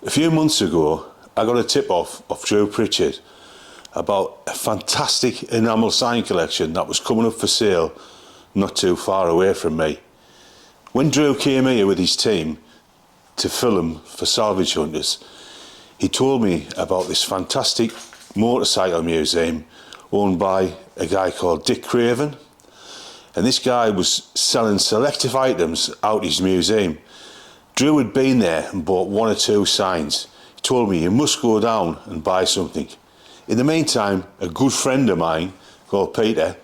A few months ago, I got a tip-off of Drew Pritchard about a fantastic enamel sign collection that was coming up for sale not too far away from me. When Drew came here with his team to film for Salvage Hunters, he told me about this fantastic motorcycle museum owned by a guy called Dick Craven. And this guy was selling selective items out his museum. Drew had been there and bought one or two signs. He told me, you must go down and buy something. In the meantime, a good friend of mine called Peter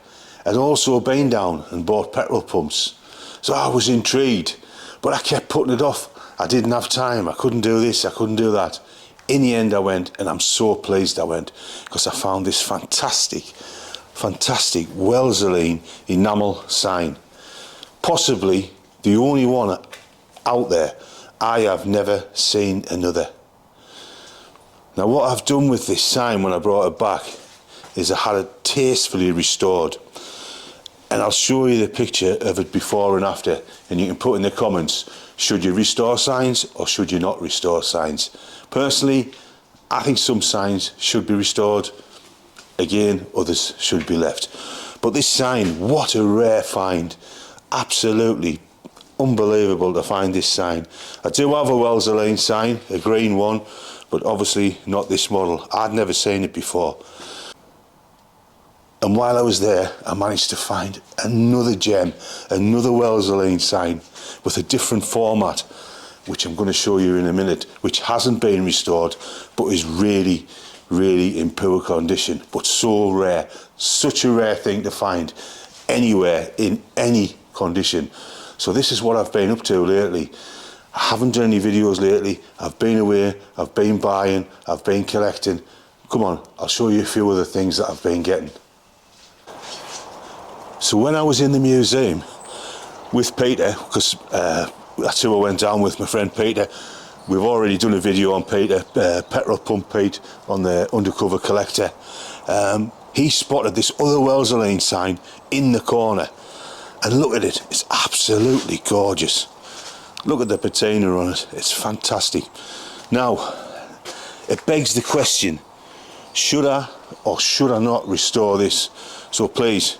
had also been down and bought petrol pumps. So I was intrigued, but I kept putting it off. I didn't have time, I couldn't do this, I couldn't do that. In the end I went, and I'm so pleased I went, because I found this fantastic Wellsene enamel sign. Possibly the only one out there. I have never seen another. Now what I've done with this sign when I brought it back is I had it tastefully restored, and I'll show you the picture of it before and after, and you can put in the comments, should you restore signs or should you not restore signs? Personally, I think some signs should be restored. Again, others should be left. But this sign, what a rare find. Absolutely unbelievable to find this sign. I do have a Wellsene sign, a green one, but obviously not this model. I'd never seen it before. And while I was there, I managed to find another gem, another Wellsene sign with a different format, which I'm going to show you in a minute, which hasn't been restored, but is really in poor condition, but so rare. Such a rare thing to find anywhere, in any condition. So this is what I've been up to lately. I haven't done any videos lately. I've been away, I've been buying, I've been collecting. Come on, I'll show you a few other things that I've been getting. So when I was in the museum with Peter, because that's who I went down with, my friend Peter. We've already done a video on Peter, Petrol Pump Pete, on the Undercover Collector. He spotted this other Wellsene sign in the corner, and look at it, it's absolutely gorgeous. Look at the patina on it, it's fantastic. Now, it begs the question, should I or should I not restore this? So please,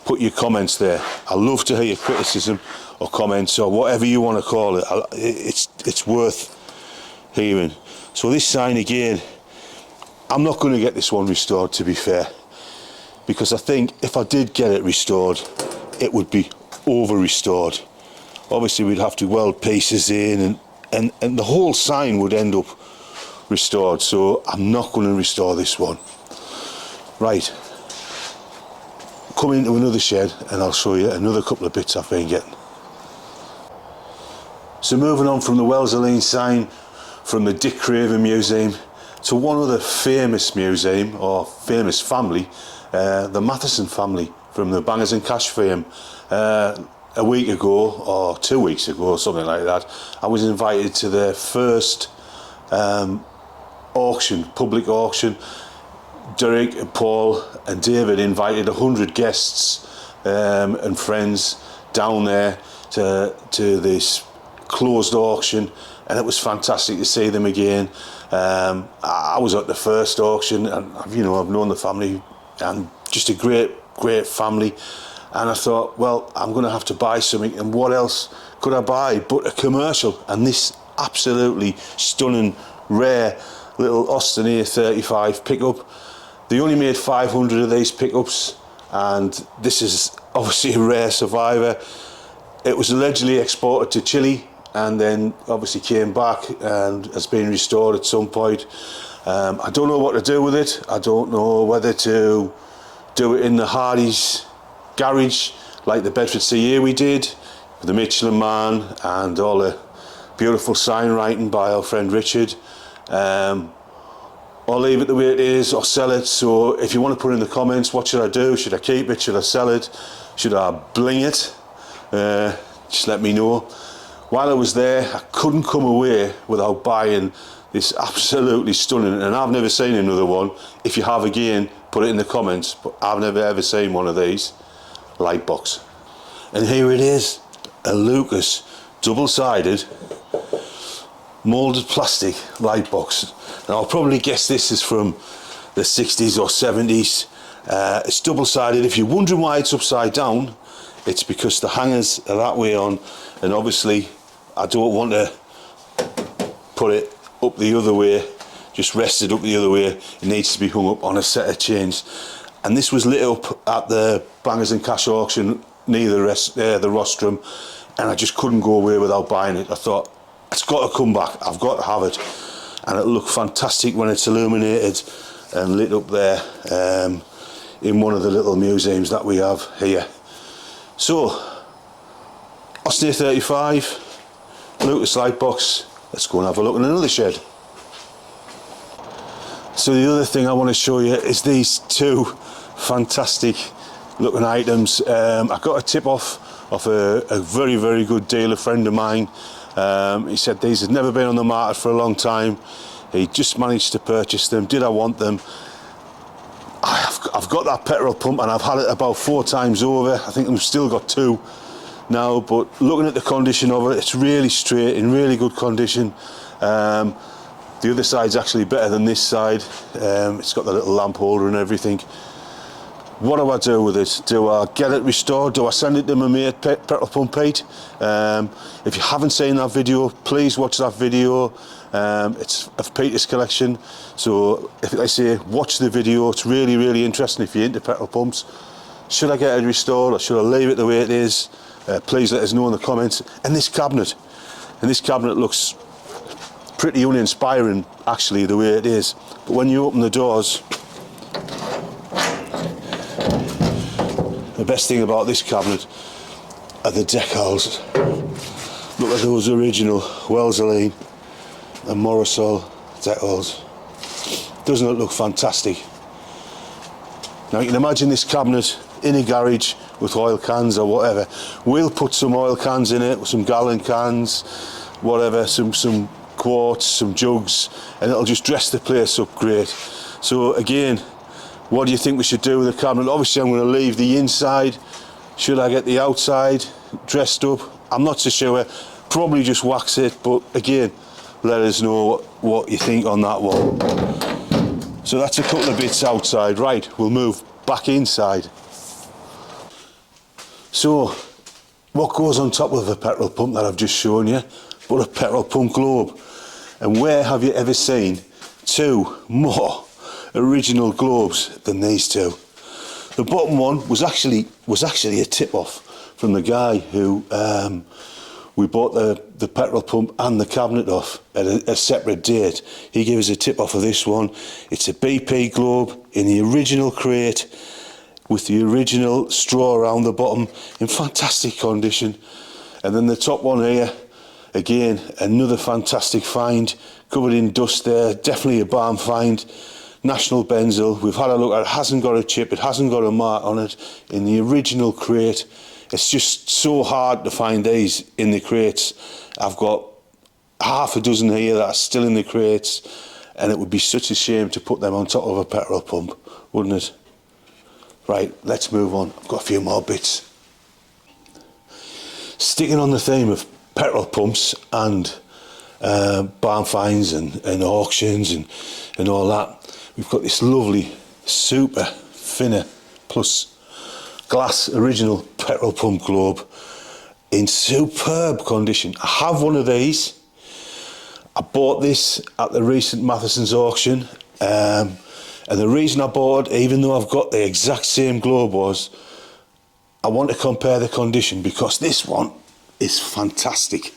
put your comments there. I love to hear your criticism or comments or whatever you want to call it. It's worth hearing. So this sign again, I'm not going to get this one restored, to be fair, because I think if I did get it restored, it would be over restored. Obviously we'd have to weld pieces in and the whole sign would end up restored, so I'm not going to restore this one. Right, come into another shed and I'll show you another couple of bits I've been getting. So moving on from the Wellsene sign from the Dick Craven Museum to one other famous museum or famous family, the Matthewson family from the Bangers and Cash fame. A week ago or 2 weeks ago or something like that, I was invited to their first auction, public auction. Derek and Paul and David invited 100 guests and friends down there to this closed auction, and it was fantastic to see them again. I was at the first auction, and you know, I've known the family, and just a great family. And I thought, well, I'm going to have to buy something, and what else could I buy but a commercial? And this absolutely stunning, rare little Austin A35 pickup. They only made 500 of these pickups, and this is obviously a rare survivor. It was allegedly exported to Chile and then obviously came back and has been restored at some point. I don't know what to do with it. I don't know whether to do it in the Hardy's garage like the Bedford CA we did, with the Michelin Man and all the beautiful sign writing by our friend Richard, or leave it the way it is or sell it. So if you want to put in the comments, what should I do? Should I keep it? Should I sell it? Should I bling it? Just let me know. While I was there, I couldn't come away without buying this absolutely stunning, and I've never seen another one. If you have, again, put it in the comments, but I've never ever seen one of these Lightbox. And here it is, a Lucas double-sided moulded plastic Lightbox. Now I'll probably guess this is from the 60s or 70s. It's double-sided. If you're wondering why it's upside down, it's because the hangers are that way on, and obviously I don't want to put it up the other way, just rested up the other way. It needs to be hung up on a set of chains. And this was lit up at the Bangers and Cash auction near the rostrum, and I just couldn't go away without buying it. I thought, it's got to come back, I've got to have it. And it'll look fantastic when it's illuminated and lit up there in one of the little museums that we have here. So, Austin A35, Lucas Lightbox. Let's go and have a look in another shed. So the other thing I want to show you is these two fantastic looking items. I got a tip off a very, very good dealer friend of mine. He said these had never been on the market for a long time. He just managed to purchase them. Did I want them? I've got that petrol pump and I've had it about 4 times over. I think I've still got 2 now, but looking at the condition of it, it's really straight, in really good condition. The other side's actually better than this side. It's got the little lamp holder and everything. What do I do with it? Do I get it restored? Do I send it to my mate Petrol Pump Pete? If you haven't seen that video, please watch that video. It's of Peter's collection, so if I say watch the video, it's really, really interesting if you're into petrol pumps. Should I get it restored or should I leave it the way it is? Please let us know in the comments. And this cabinet looks pretty uninspiring actually the way it is, but when you open the doors, the best thing about this cabinet are the decals. Look at those original Wellsene and Morrisol decals. Doesn't it look fantastic? Now you can imagine this cabinet in a garage with oil cans or whatever. We'll put some oil cans in it, some gallon cans, whatever, some quarts, some jugs, and it'll just dress the place up great. So again, what do you think we should do with the cabinet? Obviously I'm going to leave the inside. Should I get the outside dressed up? I'm not so sure. Probably just wax it, but again, let us know what you think on that one. So that's a couple of bits outside. Right, we'll move back inside. So what goes on top of a petrol pump that I've just shown you but a petrol pump globe? And where have you ever seen 2 more original globes than these 2? The bottom one was actually a tip off from the guy who we bought the petrol pump and the cabinet off at a separate date. He gave us a tip off of this one. It's a BP globe in the original crate with the original straw around the bottom in fantastic condition. And then the top one here, again, another fantastic find, covered in dust there, definitely a barn find. National Benzyl, we've had a look at it, hasn't got a chip, it hasn't got a mark on it, in the original crate. It's just so hard to find these in the crates. I've got half a dozen here that are still in the crates, and it would be such a shame to put them on top of a petrol pump, wouldn't it? Right, let's move on. I've got a few more bits. Sticking on the theme of petrol pumps and barn finds and auctions and all that, we've got this lovely super thinner plus glass original petrol pump globe in superb condition. I have one of these. I bought this at the recent Matthewson's auction, and the reason I bought it, even though I've got the exact same globe, was I want to compare the condition because this one is fantastic.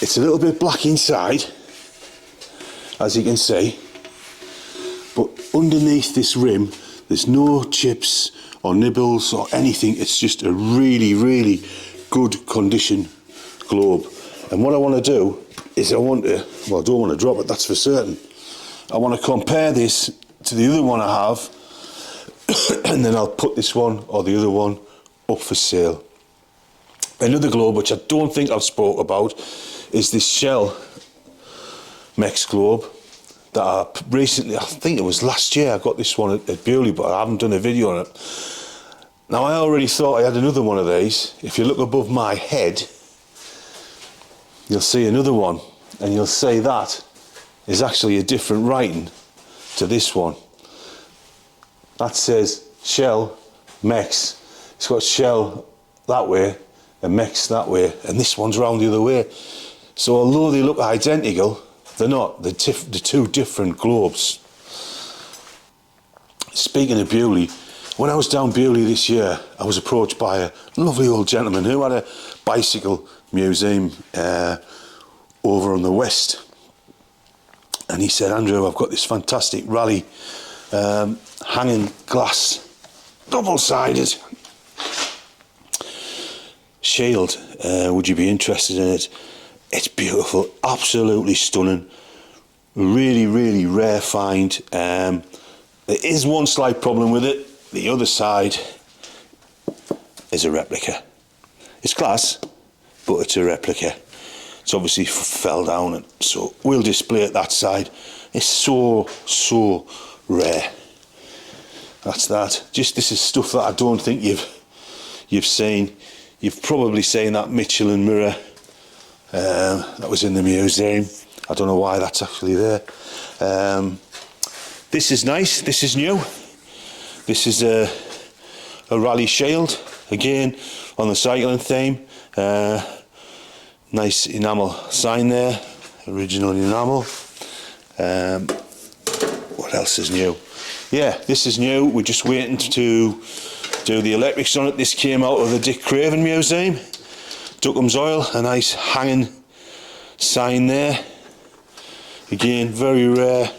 It's a little bit black inside, as you can see, but underneath this rim there's no chips or nibbles or anything. It's just a really, really good condition globe. And what I want to do is I don't want to drop it, that's for certain. I want to compare this to the other one I have and then I'll put this one or the other one up for sale. Another globe which I don't think I've spoke about is this Shell Mex globe that I recently, I think it was last year, I got this one at Bewley, but I haven't done a video on it. Now I already thought I had another one of these. If you look above my head, you'll see another one and you'll see that is actually a different writing to this one. That says Shell Mex. It's got Shell that way and Mex that way, and this one's round the other way. So although they look identical, they're not. They're two different globes. Speaking of Bewley, when I was down Bewley this year, I was approached by a lovely old gentleman who had a bicycle museum over on the west. And he said, Andrew, I've got this fantastic rally hanging glass, double-sided shield. Would you be interested in it? It's beautiful, absolutely stunning. Really, really rare find. There is one slight problem with it. The other side is a replica. It's glass, but it's a replica. It's obviously fell down, and so we'll display it that side. It's so rare. That's that. Just this is stuff that I don't think you've seen. You've probably seen that Michelin mirror that was in the museum. I don't know why that's actually there. This is nice. This is new. This is a rally shield, again on the cycling theme. Nice enamel sign there, original enamel. What else is new? Yeah, this is new. We're just waiting to do the electrics on it. This came out of the Dick Craven Museum. Duckham's Oil, a nice hanging sign there. Again, very rare.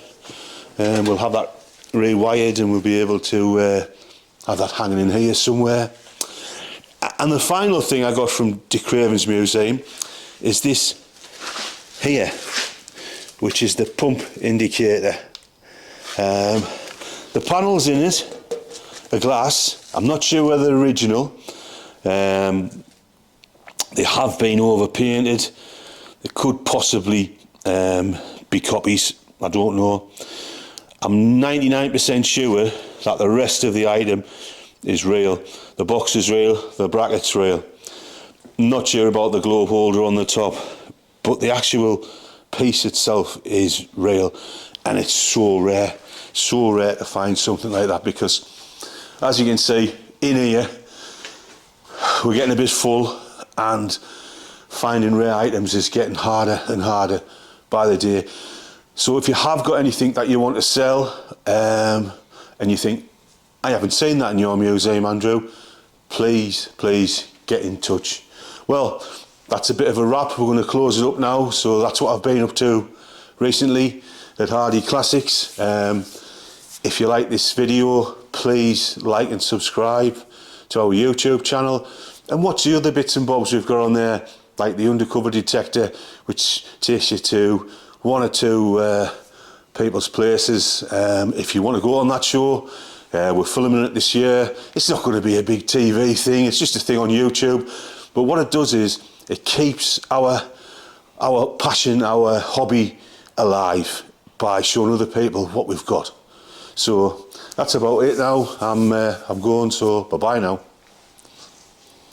We'll have that rewired and we'll be able to have that hanging in here somewhere. And the final thing I got from Dick Craven's museum is this here, which is the pump indicator. The panels in it are glass. I'm not sure whether they're original. They have been overpainted. They could possibly be copies. I don't know. I'm 99% sure that the rest of the item is real. The box is real, the bracket's real. Not sure about the globe holder on the top, but the actual piece itself is real, and it's so rare to find something like that, because as you can see in here, we're getting a bit full, and finding rare items is getting harder and harder by the day. So if you have got anything that you want to sell, and you think, I haven't seen that in your museum, Andrew, please get in touch. Well, that's a bit of a wrap. We're going to close it up now. So that's what I've been up to recently at Hardy Classics. If you like this video, please like and subscribe to our YouTube channel, and watch the other bits and bobs we've got on there, like the undercover detector, which takes you to one or two people's places. If you want to go on that show, we're filming it this year. It's not going to be a big TV thing, it's just a thing on YouTube. But what it does is it keeps our passion, our hobby alive by showing other people what we've got. So that's about it now. I'm going, so bye-bye now.